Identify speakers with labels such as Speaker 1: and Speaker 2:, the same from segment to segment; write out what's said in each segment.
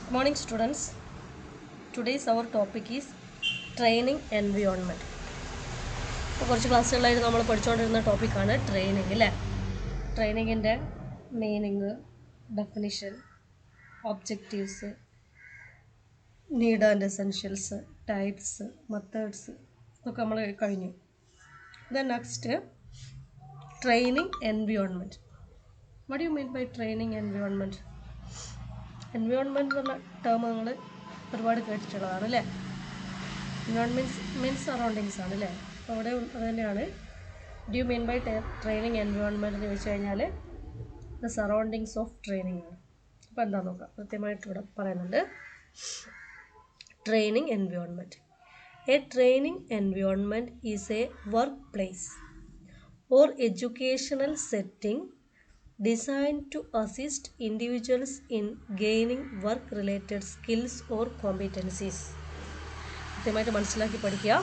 Speaker 1: Good morning, students. Today's our topic is training environment. ഇപ്പോൾ കുറച്ച് ക്ലാസ്സുകളായിട്ട് നമ്മൾ പഠിച്ചുകൊണ്ടിരുന്ന ടോപ്പിക്കാണ് ട്രെയിനിങ് അല്ലേ. ട്രെയിനിങ്ങിൻ്റെ meaning, definition, objectives, need and essentials, types, methods ഇതൊക്കെ നമ്മൾ കഴിഞ്ഞു. Then next training environment. What you mean by training environment? Environment എന്നുള്ള ടേം നമ്മൾ ഒരുപാട് കേട്ടിട്ടുള്ളതാണ് അല്ലേ. എൻവിയോൺമെൻറ്റ്സ് മീൻസ് സറൗണ്ടിങ്സ് ആണ് അല്ലേ. അപ്പോൾ അവിടെ അത് തന്നെയാണ്. Do you mean by training environment എന്ന് ചോദിച്ചു കഴിഞ്ഞാൽ ദ സറൗണ്ടിങ്സ് ഓഫ് ട്രെയിനിങ് ആണ്. അപ്പോൾ എന്താ നോക്കാം, കൃത്യമായിട്ട് ഇവിടെ പറയുന്നുണ്ട്. Training environment. A training environment is a workplace or educational setting designed to assist individuals in gaining work-related skills or competencies. കൃത്യമായിട്ട് മനസ്സിലാക്കി പഠിക്കുക.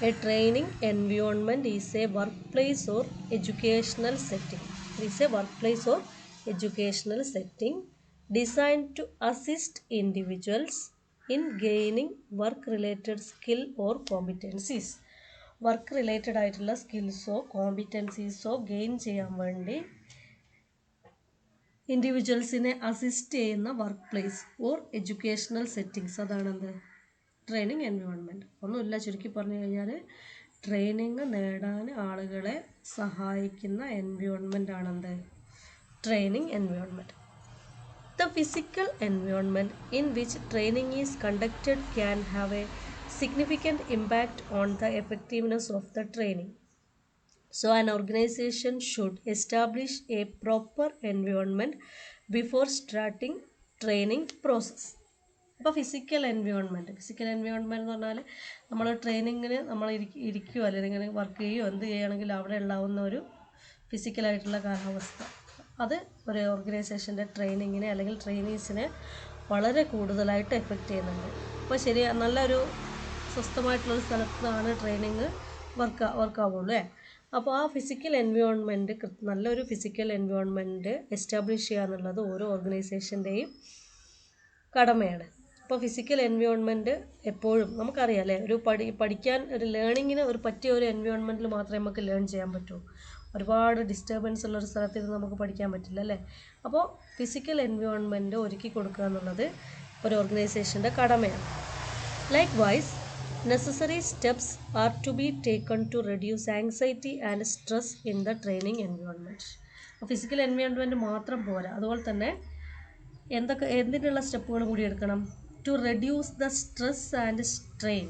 Speaker 1: A training environment is a workplace or educational setting. Is a workplace or educational setting designed to assist individuals in gaining work related skill or competencies. Work related ആയിട്ടുള്ള സ്കിൽസോ കോമ്പിറ്റൻസീസോ gain ചെയ്യാൻ വേണ്ടി ഇൻഡിവിജ്വൽസിനെ assist ചെയ്യുന്ന workplace or educational settings, അതാണെന്ത് training environment. ഒന്നുമില്ല, ചുരുക്കി പറഞ്ഞു കഴിഞ്ഞാൽ ട്രെയിനിങ് നേടാൻ ആളുകളെ സഹായിക്കുന്ന എൻവിയോൺമെൻ്റ് ആണെന്ത് training environment. The physical environment in which training is conducted can have A significant impact on the effectiveness of the training. So an organization should establish a proper environment before starting training process. അപ്പോൾ physical environment എന്ന് പറഞ്ഞാൽ നമ്മൾ ട്രെയിനിങ്ങിന് നമ്മൾ ഇരിക്കുകയോ അല്ലെങ്കിൽ work ചെയ്യുകയോ എന്ത് ചെയ്യുകയാണെങ്കിൽ അവിടെ ഉണ്ടാകുന്ന ഒരു ഫിസിക്കലായിട്ടുള്ള കാലാവസ്ഥ, അത് ഒരു ഓർഗനൈസേഷൻ്റെ ട്രെയിനിങ്ങിനെ അല്ലെങ്കിൽ ട്രെയിനീസിനെ വളരെ കൂടുതലായിട്ട് എഫക്റ്റ് ചെയ്യുന്നുണ്ട്. അപ്പോൾ ശരി, നല്ലൊരു സ്വസ്ഥമായിട്ടുള്ളൊരു സ്ഥലത്താണ് ട്രെയിനിങ് വർക്കാവുള്ളൂ. അപ്പോൾ ആ ഫിസിക്കൽ എൻവിയോൺമെൻറ്റ്, നല്ലൊരു ഫിസിക്കൽ എൻവിയോൺമെൻറ്റ് എസ്റ്റാബ്ലിഷ് ചെയ്യുക എന്നുള്ളത് ഓരോ ഓർഗനൈസേഷൻ്റെയും കടമയാണ്. അപ്പോൾ ഫിസിക്കൽ എൻവിയോൺമെൻറ്റ് എപ്പോഴും നമുക്കറിയാം അല്ലേ, ഒരു പഠിക്കാൻ ഒരു ലേണിങ്ങിന് ഒരു പറ്റിയ ഒരു എൻവിയോൺമെൻറ്റിൽ മാത്രമേ നമുക്ക് ലേൺ ചെയ്യാൻ പറ്റൂ. ഒരുപാട് ഡിസ്റ്റർബൻസ് ഉള്ളൊരു സ്ഥലത്ത് നിന്ന് നമുക്ക് പഠിക്കാൻ പറ്റില്ല അല്ലേ. അപ്പോൾ ഫിസിക്കൽ എൻവിയോൺമെൻറ്റ് ഒരുക്കി കൊടുക്കുക എന്നുള്ളത് ഒരു ഓർഗനൈസേഷൻ്റെ കടമയാണ്. Likewise, necessary steps are to be taken to reduce anxiety and stress in the training environment. Physical environment മാത്രം പോരാ, അതുപോലെ തന്നെ എന്തിനുള്ള സ്റ്റെപ്പുകൾ കൂടി എടുക്കണം. To reduce the stress and strain,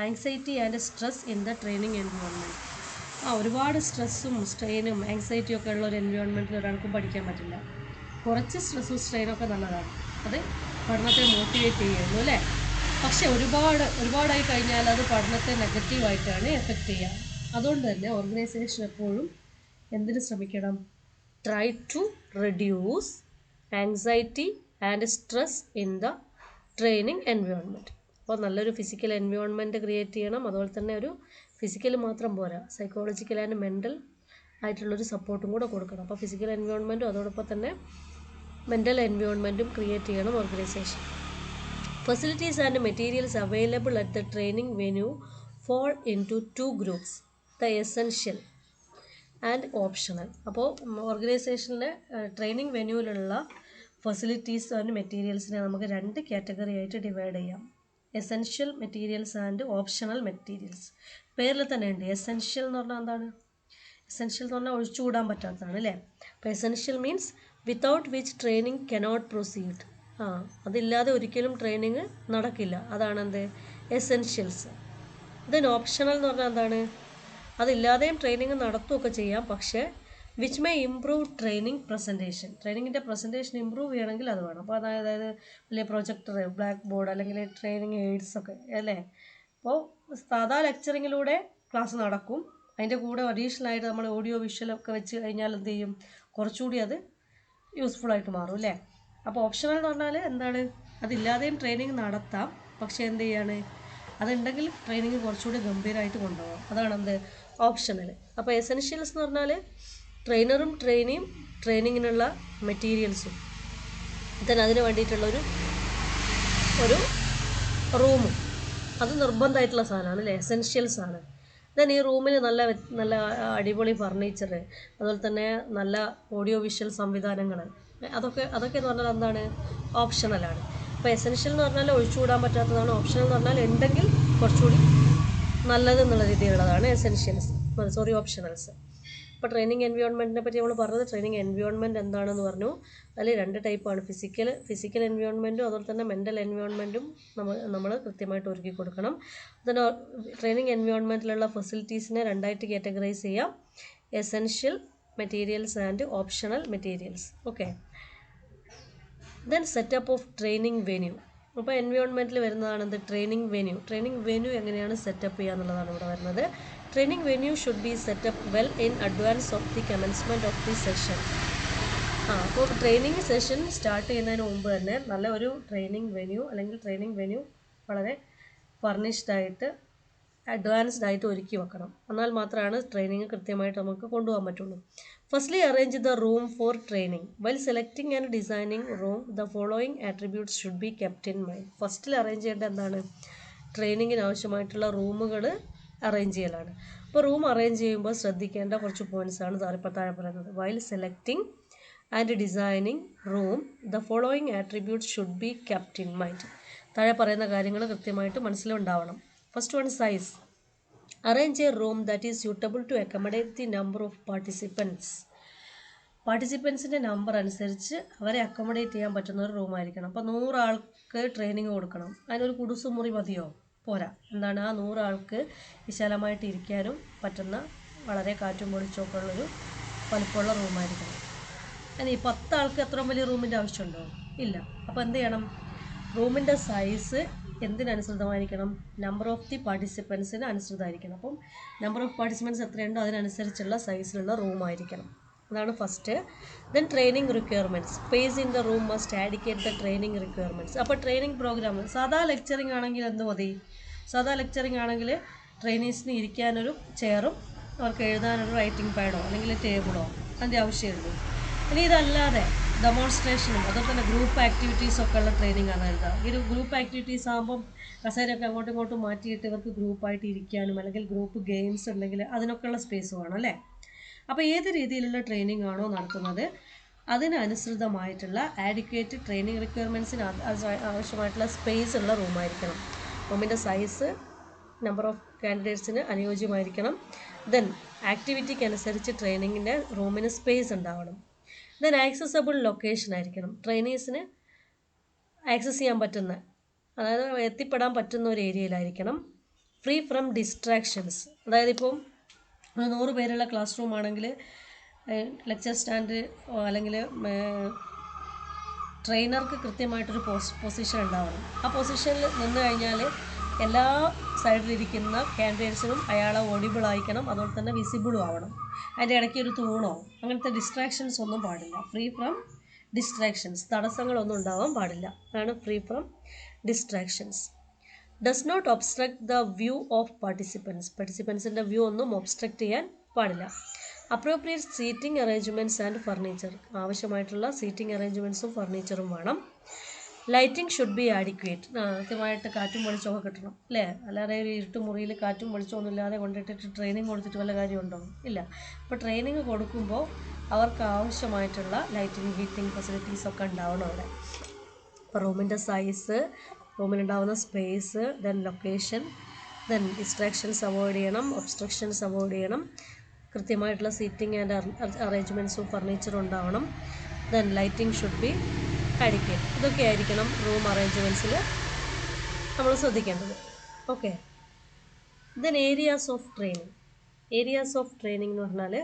Speaker 1: anxiety and stress in the training environment. ഒരുപാട് സ്ട്രെസ്സും സ്ട്രെയിനും ആങ്സൈറ്റിയും ഒക്കെ ഉള്ള ഒരു എൻവയോൺമെൻറ്റിൽ ഒരാൾക്കും പഠിക്കാൻ പറ്റില്ല. കുറച്ച് സ്ട്രെസ്സും സ്ട്രെയിനൊക്കെ നല്ലതാണ്, അത് പഠനത്തെ മോട്ടിവേറ്റ് ചെയ്യുന്നു അല്ലേ. പക്ഷെ ഒരുപാടായി കഴിഞ്ഞാൽ അത് പഠനത്തെ നെഗറ്റീവായിട്ടാണ് എഫക്റ്റ് ചെയ്യുക. അതുകൊണ്ട് തന്നെ ഓർഗനൈസേഷൻ എപ്പോഴും എന്തിനു ശ്രമിക്കണം? Try to reduce anxiety and stress in the training environment. അപ്പോൾ നല്ലൊരു ഫിസിക്കൽ എൻവയോൺമെൻറ്റ് ക്രിയേറ്റ് ചെയ്യണം. അതുപോലെ തന്നെ ഒരു ഫിസിക്കൽ മാത്രം പോരാ, സൈക്കോളജിക്കൽ ആൻഡ് മെൻ്റൽ ആയിട്ടുള്ളൊരു സപ്പോർട്ടും കൂടെ കൊടുക്കണം. അപ്പോൾ ഫിസിക്കൽ എൻവയോൺമെൻറ്റും അതോടൊപ്പം തന്നെ മെൻ്റൽ എൻവയോൺമെൻറ്റും ക്രിയേറ്റ് ചെയ്യണം organisation. Facilities and materials available at the training venue fall into two groups, the essential and optional. അപ്പോൾ ഓർഗനൈസേഷനിലെ ട്രെയിനിങ് വെന്യൂവിലുള്ള ഫെസിലിറ്റീസ് ആൻഡ് മെറ്റീരിയൽസിനെ നമുക്ക് രണ്ട് കാറ്റഗറി ആയിട്ട് ഡിവൈഡ് ചെയ്യാം. Essential materials and optional materials. പേരിൽ തന്നെ ഉണ്ട്. എസെൻഷ്യൽ എന്ന് പറഞ്ഞാൽ എന്താണ്? എസെൻഷ്യൽ എന്ന് പറഞ്ഞാൽ ഒഴിച്ചുകൂടാൻ പറ്റാത്തതാണ് അല്ലേ. അപ്പോൾ essential means without which training cannot proceed. അതില്ലാതെ ഒരിക്കലും ട്രെയിനിങ് നടക്കില്ല. അതാണെന്ത് എസെൻഷ്യൽസ്. ദെൻ ഓപ്ഷണൽ എന്ന് പറഞ്ഞാൽ എന്താണ്? അതില്ലാതെയും ട്രെയിനിങ് നടത്തുകയൊക്കെ ചെയ്യാം, പക്ഷേ which may improve training presentation. ട്രെയിനിങ്ങിൻ്റെ പ്രസൻറ്റേഷൻ ഇമ്പ്രൂവ് ചെയ്യണമെങ്കിൽ അത് വേണം. അപ്പോൾ അതായത് വലിയ പ്രൊജക്ടർ, ബ്ലാക്ക് ബോർഡ് അല്ലെങ്കിൽ ട്രെയിനിങ് എയ്ഡ്സ് ഒക്കെ അല്ലേ. അപ്പോൾ സാധാ ലെക്ചറിങ്ങിലൂടെ ക്ലാസ് നടക്കും, അതിൻ്റെ കൂടെ അഡീഷണലായിട്ട് നമ്മൾ ഓഡിയോ വിഷ്വലൊക്കെ വെച്ച് കഴിഞ്ഞാൽ എന്ത് ചെയ്യും, കുറച്ചുകൂടി അത് യൂസ്ഫുള്ളായിട്ട് മാറും അല്ലേ. അപ്പോൾ ഓപ്ഷണൽ എന്ന് പറഞ്ഞാൽ എന്താണ്? അതില്ലാതെയും ട്രെയിനിങ് നടത്താം, പക്ഷേ എന്ത് ചെയ്യാണ്, അതുണ്ടെങ്കിൽ ട്രെയിനിങ് കുറച്ചുകൂടി ഗംഭീരമായിട്ട് കൊണ്ടുപോകാം. അതാണ് എന്ത് ഓപ്ഷണൽ. അപ്പോൾ എസെൻഷ്യൽസ് എന്ന് പറഞ്ഞാൽ ട്രെയിനറും ട്രെയിനിങ്ങിനുള്ള മെറ്റീരിയൽസും ദെൻ അതിന് വേണ്ടിയിട്ടുള്ളൊരു ഒരു റൂമും. അത് നിർബന്ധമായിട്ടുള്ള സാധനമാണ് അല്ലേ, എസെൻഷ്യൽസ് ആണ്. ദെൻ ഈ റൂമിൽ നല്ല നല്ല അടിപൊളി ഫർണിച്ചർ, അതുപോലെ തന്നെ നല്ല ഓഡിയോ വിഷ്വൽ സംവിധാനങ്ങൾ, അതൊക്കെ എന്ന് പറഞ്ഞാൽ എന്താണ്, ഓപ്ഷണലാണ്. അപ്പോൾ എസെൻഷ്യൽ എന്ന് പറഞ്ഞാൽ ഒഴിച്ചുകൂടാൻ പറ്റാത്തതാണ്, ഓപ്ഷണൽ എന്ന് പറഞ്ഞാൽ ഉണ്ടെങ്കിൽ കുറച്ചുകൂടി നല്ലത് എന്നുള്ള രീതിയിലുള്ളതാണ് ഓപ്ഷണൽസ്. അപ്പോൾ ട്രെയിനിങ് എൻവയോൺമെൻറ്റിനെ പറ്റി നമ്മൾ പറഞ്ഞത്, ട്രെയിനിങ് എൻവയോൺമെൻറ്റ് എന്താണെന്ന് പറഞ്ഞു. അതിൽ 2 ടൈപ്പാണ്, ഫിസിക്കൽ എൻവയോൺമെൻറ്റും അതുപോലെ തന്നെ മെൻ്റൽ എൻവയോൺമെൻറ്റും നമ്മൾ കൃത്യമായിട്ട് ഒരുക്കി കൊടുക്കണം. അതിന് ട്രെയിനിങ് എൻവയോൺമെൻറ്റിലുള്ള ഫെസിലിറ്റീസിനെ 2ആയിട്ട് കാറ്റഗറൈസ് ചെയ്യാം, essential materials and optional materials. Okay. Then setup of training venue. അപ്പോൾ എൻവയോൺമെൻറ്റിൽ വരുന്നതാണ് എന്ത്, ട്രെയിനിങ് വെന്യൂ എങ്ങനെയാണ് സെറ്റപ്പ് ചെയ്യുക എന്നുള്ളതാണ് ഇവിടെ വരുന്നത്. Training venue should be setup well in advance of the commencement of the session. അപ്പോൾ ട്രെയിനിങ് സെഷൻ സ്റ്റാർട്ട് ചെയ്യുന്നതിന് മുമ്പ് തന്നെ നല്ല ഒരു ട്രെയിനിങ് വെന്യൂ വളരെ ഫർണിഷ്ഡായിട്ട് അഡ്വാൻസ്ഡ് ആയിട്ട് ഒരുക്കി വെക്കണം. എന്നാൽ മാത്രമാണ് ട്രെയിനിങ് കൃത്യമായിട്ട് നമുക്ക് കൊണ്ടുപോകാൻ പറ്റുള്ളൂ. Firstly arrange the room for training. While selecting and designing room the following attributes should be kept in mind. ഫസ്റ്റിൽ അറേഞ്ച് ചെയ്യേണ്ട എന്താണ്, ട്രെയിനിങ്ങിന് ആവശ്യമായിട്ടുള്ള റൂമുകൾ അറേഞ്ച് ചെയ്യലാണ്. അപ്പോൾ റൂം അറേഞ്ച് ചെയ്യുമ്പോൾ ശ്രദ്ധിക്കേണ്ട കുറച്ച് പോയിൻറ്റ്സാണ് താഴെ പറയുന്നത്. While selecting and designing room the following attributes should be kept in mind. താഴെ പറയുന്ന കാര്യങ്ങൾ കൃത്യമായിട്ട് മനസ്സിലുണ്ടാവണം. First one, size. Arrange a room that is suitable to accommodate the number of പാർട്ടിസിപ്പൻസിൻ്റെ നമ്പർ അനുസരിച്ച് അവരെ അക്കോമഡേറ്റ് ചെയ്യാൻ പറ്റുന്ന ഒരു റൂമായിരിക്കണം. അപ്പോൾ 100 ആൾക്ക് ട്രെയിനിങ് കൊടുക്കണം, അതിനൊരു കുടുസുമുറി മതിയോ? പോരാ. എന്താണ്, ആ 100 ആൾക്ക് വിശാലമായിട്ട് ഇരിക്കാനും പറ്റുന്ന വളരെ കാറ്റും പൊളിച്ചൊക്കെ ഉള്ളൊരു വലുപ്പമുള്ള റൂമായിരിക്കണം. ഇനി 10 ആൾക്ക് അത്ര വലിയ റൂമിൻ്റെ ആവശ്യമുണ്ടോ? ഇല്ല. അപ്പോൾ എന്ത് ചെയ്യണം, റൂമിൻ്റെ സൈസ് എന്തിനനുസൃതമായിരിക്കണം, നമ്പർ ഓഫ് ദി പാർട്ടിസിപ്പൻസിന് അനുസൃതമായിരിക്കണം. അപ്പം നമ്പർ ഓഫ് പാർട്ടിസിപ്പൻസ് എത്രയുണ്ടോ അതിനനുസരിച്ചുള്ള സൈസിലുള്ള റൂമായിരിക്കണം. അതാണ് first. Then training requirements. Space in the room must adequate the training requirements. അപ്പോൾ ട്രെയിനിങ് പ്രോഗ്രാം സാധാ ലെക്ചറിങ് ആണെങ്കിൽ എന്ത് മതി, സാധാ ലെക്ചറിങ് ആണെങ്കിൽ ട്രെയിനീസിന് ഇരിക്കാനൊരു ചെയറും അവർക്ക് എഴുതാനൊരു റൈറ്റിംഗ് പാഡോ അല്ലെങ്കിൽ ടേബിളോ അതിൻ്റെ ആവശ്യമുള്ളൂ. ഇനി ഇതല്ലാതെ ഡെമോൺസ്ട്രേഷനും അതുപോലെ തന്നെ ഗ്രൂപ്പ് ആക്ടിവിറ്റീസൊക്കെ ഉള്ള ട്രെയിനിങ് ആണ് നൽകുക. ഈ ഒരു ഗ്രൂപ്പ് ആക്ടിവിറ്റീസ് ആകുമ്പം കസേരയൊക്കെ അങ്ങോട്ടും ഇങ്ങോട്ടും മാറ്റിയിട്ട് ഇവർക്ക് ഗ്രൂപ്പായിട്ട് ഇരിക്കാനും അല്ലെങ്കിൽ ഗ്രൂപ്പ് ഗെയിംസ് ഉണ്ടെങ്കിൽ അതിനൊക്കെയുള്ള സ്പേസ് വേണം അല്ലേ. അപ്പോൾ ഏത് രീതിയിലുള്ള ട്രെയിനിങ് ആണോ നടത്തുന്നത് അതിനനുസൃതമായിട്ടുള്ള ആഡിക്വേറ്റ് ട്രെയിനിങ് റിക്വയർമെൻറ്റ്സിന് ആവശ്യമായിട്ടുള്ള സ്പേസ് ഉള്ള റൂമായിരിക്കണം. റൂമിൻ്റെ സൈസ് നമ്പർ ഓഫ് കാൻഡിഡേറ്റ്സിന് അനുയോജ്യമായിരിക്കണം. ദെൻ ആക്ടിവിറ്റിക്ക് അനുസരിച്ച് ട്രെയിനിങ്ങിൻ്റെ റൂമിന് സ്പേസ് ഉണ്ടാവണം. ദെൻ ആക്സസബിൾ ലൊക്കേഷൻ ആയിരിക്കണം. ട്രെയിനീസിന് ആക്സസ് ചെയ്യാൻ പറ്റുന്ന, അതായത് എത്തിപ്പെടാൻ പറ്റുന്ന ഒരു ഏരിയയിലായിരിക്കണം. Free from distractions. അതായത് ഇപ്പം 100 പേരുള്ള ക്ലാസ് റൂം ആണെങ്കിൽ ലെക്ചർ സ്റ്റാൻഡ് അല്ലെങ്കിൽ ട്രെയിനർക്ക് കൃത്യമായിട്ടൊരു പൊസിഷൻ ഉണ്ടാവണം. ആ പൊസിഷനിൽ നിന്ന് കഴിഞ്ഞാൽ എല്ലാ സൈഡിലിരിക്കുന്ന കാൻഡിഡേറ്റ്സിനും അയാളെ ഓഡിബിൾ ആയിരിക്കണം, അതുപോലെ തന്നെ വിസിബിളും ആവണം. അതിൻ്റെ ഇടയ്ക്ക് ഒരു തൂണോ അങ്ങനത്തെ ഡിസ്ട്രാക്ഷൻസ് ഒന്നും പാടില്ല. ഫ്രീ ഫ്രം ഡിസ്ട്രാക്ഷൻസ്, തടസ്സങ്ങളൊന്നും ഉണ്ടാവാൻ പാടില്ല. അതാണ് free from distractions. Does not obstruct the view of പാർട്ടിസിപ്പൻസിൻ്റെ വ്യൂ ഒന്നും ഒബ്സ്ട്രക്റ്റ് ചെയ്യാൻ പാടില്ല. Appropriate seating arrangements and furniture. ആവശ്യമായിട്ടുള്ള സീറ്റിംഗ് അറേഞ്ച്മെൻറ്റ്സും ഫർണിച്ചറും വേണം. Lighting should be adequate. കൃത്യമായിട്ട് കാറ്റും വെളിച്ചമൊക്കെ കിട്ടണം അല്ലേ. അല്ലാതെ ഒരു ഇരുട്ട് മുറിയിൽ കാറ്റും വെളിച്ചമൊന്നും ഇല്ലാതെ കൊണ്ടിട്ടിട്ട് ട്രെയിനിങ് കൊടുത്തിട്ട് വല്ല കാര്യമുണ്ടോ? ഇല്ല. അപ്പോൾ ട്രെയിനിങ് കൊടുക്കുമ്പോൾ അവർക്ക് ആവശ്യമായിട്ടുള്ള ലൈറ്റിംഗ് ഹീറ്റിംഗ് ഫെസിലിറ്റീസൊക്കെ ഉണ്ടാവണം അവിടെ. അപ്പോൾ റൂമിൻ്റെ സൈസ്, റൂമിലുണ്ടാവുന്ന space, then location, then distractions avoid ചെയ്യണം, ഒബ്സ്ട്രക്ഷൻസ് അവോയ്ഡ് ചെയ്യണം. കൃത്യമായിട്ടുള്ള സീറ്റിംഗ് ആൻഡ് അറേഞ്ച്മെൻറ്റ്സും ഫർണിച്ചറും ഉണ്ടാവണം. Then lighting should be adequate. ഇതൊക്കെ ആയിരിക്കണം റൂം അറേഞ്ച്മെൻറ്റ്സിൽ നമ്മൾ ശ്രദ്ധിക്കേണ്ടത്. Okay. Then areas of training എന്ന് പറഞ്ഞാൽ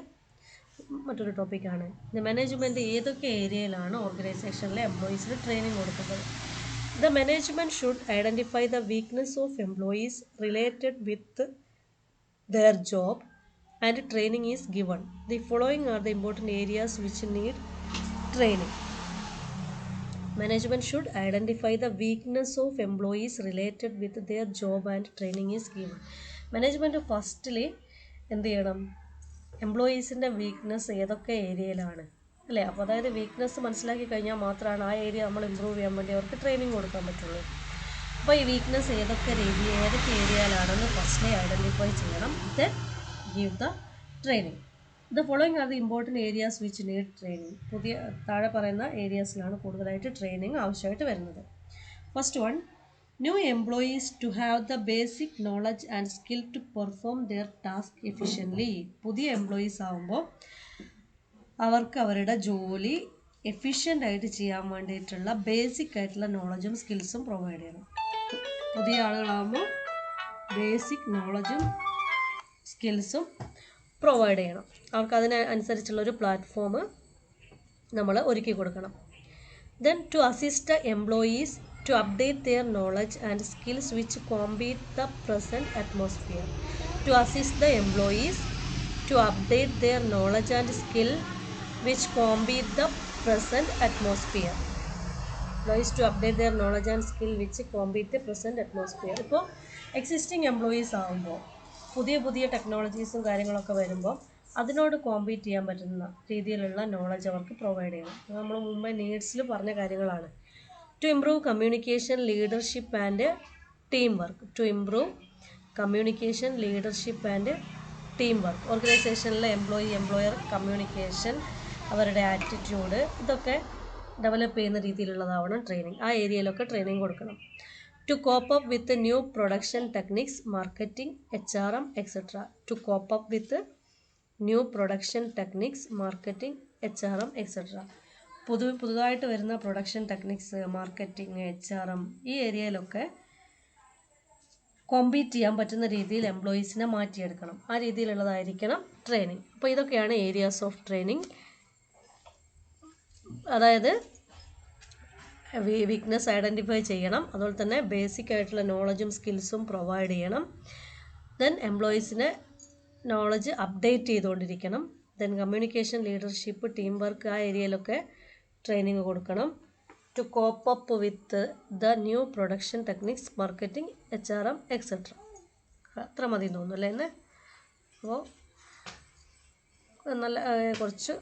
Speaker 1: മറ്റൊരു ടോപ്പിക്കാണ്. മാനേജ്മെൻറ്റ് ഏതൊക്കെ ഏരിയയിലാണ് ഓർഗനൈസേഷനിലെ എംപ്ലോയീസിന് ട്രെയിനിങ് കൊടുക്കുന്നത്. The management should identify the weakness of employees related with their job and training is given. The following are the important areas which need training. Management should identify the weakness of employees related with their job and training is given. Management firstly എന്ത് ചെയ്യണം, എംപ്ലോയീസിൻ്റെ weakness ഏതൊക്കെ ഏരിയയിലാണ് അല്ലേ. അപ്പോൾ അതായത് weakness മനസ്സിലാക്കി കഴിഞ്ഞാൽ മാത്രമാണ് ആ ഏരിയ നമ്മൾ ഇമ്പ്രൂവ് ചെയ്യാൻ വേണ്ടി അവർക്ക് ട്രെയിനിങ് കൊടുക്കാൻ പറ്റുള്ളൂ. അപ്പോൾ ഈ വീക്ക്നെസ് ഏതൊക്കെ ഏരിയയിലാണെന്ന് ഫസ്റ്റ്ലി ഐഡൻറ്റിഫൈ ചെയ്യണം. Then give the training. The following are the important areas which need training. താഴെ പറയുന്ന ഏരിയാസിലാണ് കൂടുതലായിട്ട് ട്രെയിനിങ് ആവശ്യമായിട്ട് വരുന്നത്. First one, new employees to have the basic knowledge and skill to perform their task efficiently. പുതിയ employees ആകുമ്പോൾ അവർക്ക് അവരുടെ ജോലി എഫിഷ്യൻ്റായിട്ട് ചെയ്യാൻ വേണ്ടിയിട്ടുള്ള ബേസിക് ആയിട്ടുള്ള നോളജും സ്കിൽസും പ്രൊവൈഡ് ചെയ്യണം. പുതിയ ആളുകളാകുമ്പോൾ ബേസിക് നോളജും സ്കിൽസും പ്രൊവൈഡ് ചെയ്യണം. അവർക്ക് അതിനനുസരിച്ചുള്ളൊരു പ്ലാറ്റ്ഫോം നമ്മൾ ഒരുക്കി കൊടുക്കണം. Then to assist the employees to update their knowledge and skills which compete the present atmosphere. To assist the employees to update their knowledge and skill which compete the present atmosphere. Employees to update their knowledge and skill which compete the present atmosphere. ഇപ്പോൾ existing employees ആകുമ്പോൾ പുതിയ ടെക്നോളജീസും കാര്യങ്ങളൊക്കെ വരുമ്പോൾ അതിനോട് compete ചെയ്യാൻ പറ്റുന്ന രീതിയിലുള്ള knowledge അവർക്ക് പ്രൊവൈഡ് ചെയ്യണം. നമ്മൾ മുമ്പേ നീഡ്സിൽ പറഞ്ഞ കാര്യങ്ങളാണ്. To improve communication, leadership and team work. To improve communication, leadership and team work. ഓർഗനൈസേഷനിലെ എംപ്ലോയർ കമ്മ്യൂണിക്കേഷൻ, അവരുടെ ആറ്റിറ്റ്യൂഡ്, ഇതൊക്കെ ഡെവലപ്പ് ചെയ്യുന്ന രീതിയിലുള്ളതാവണം ട്രെയിനിങ്. ആ ഏരിയയിലൊക്കെ ട്രെയിനിങ് കൊടുക്കണം. To cope up with new production techniques, marketing, HRM, etcetera. To cope up with new production techniques, marketing, HRM, etcetera. പുതുതായിട്ട് വരുന്ന പ്രൊഡക്ഷൻ ടെക്നിക്സ്, മാർക്കറ്റിംഗ്, HRM, ഈ ഏരിയയിലൊക്കെ കോമ്പീറ്റ് ചെയ്യാൻ പറ്റുന്ന രീതിയിൽ എംപ്ലോയീസിനെ മാറ്റിയെടുക്കണം. ആ രീതിയിലുള്ളതായിരിക്കണം ട്രെയിനിങ്. അപ്പോൾ ഇതൊക്കെയാണ് ഏരിയാസ് ഓഫ് ട്രെയിനിങ്. അതായത് വീക്ക്നെസ് ഐഡൻറ്റിഫൈ ചെയ്യണം, അതുപോലെ തന്നെ ബേസിക് ആയിട്ടുള്ള നോളജും സ്കിൽസും പ്രൊവൈഡ് ചെയ്യണം. ദെൻ എംപ്ലോയീസിനെ നോളജ് അപ്ഡേറ്റ് ചെയ്തുകൊണ്ടിരിക്കണം. ദെൻ കമ്മ്യൂണിക്കേഷൻ, ലീഡർഷിപ്പ്, ടീം വർക്ക്, ആ ഏരിയയിലൊക്കെ ട്രെയിനിങ് കൊടുക്കണം. To cope up with the new production techniques, marketing, HRM, etcetera. അത്ര മതി തോന്നുന്നു അല്ലേ എന്ന്. അപ്പോൾ നല്ല കുറച്ച്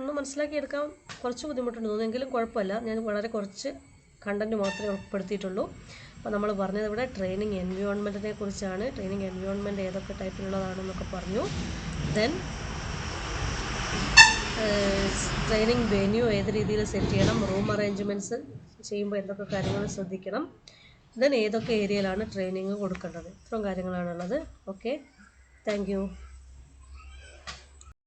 Speaker 1: ഒന്ന് മനസ്സിലാക്കിയെടുക്കാൻ കുറച്ച് ബുദ്ധിമുട്ടുണ്ട് തോന്നുമെങ്കിലും കുഴപ്പമില്ല. ഞാൻ വളരെ കുറച്ച് കണ്ടൻറ്റ് മാത്രമേ ഉൾപ്പെടുത്തിയിട്ടുള്ളൂ. അപ്പോൾ നമ്മൾ പറഞ്ഞത് ഇവിടെ ട്രെയിനിങ് എൻവയോൺമെൻറ്റിനെ കുറിച്ചാണ്. ട്രെയിനിങ് എൻവയോൺമെൻറ്റ് ഏതൊക്കെ ടൈപ്പിലുള്ളതാണെന്നൊക്കെ പറഞ്ഞു. ദെൻ ട്രെയിനിങ് വെന്യൂ ഏത് രീതിയിൽ സെറ്റ് ചെയ്യണം, റൂം അറേഞ്ച്മെൻറ്റ്സ് ചെയ്യുമ്പോൾ എന്തൊക്കെ കാര്യങ്ങൾ ശ്രദ്ധിക്കണം, ദെൻ ഏതൊക്കെ ഏരിയയിലാണ് ട്രെയിനിങ് കൊടുക്കേണ്ടത്, ഇത്രയും കാര്യങ്ങളാണുള്ളത്. Okay, thank you.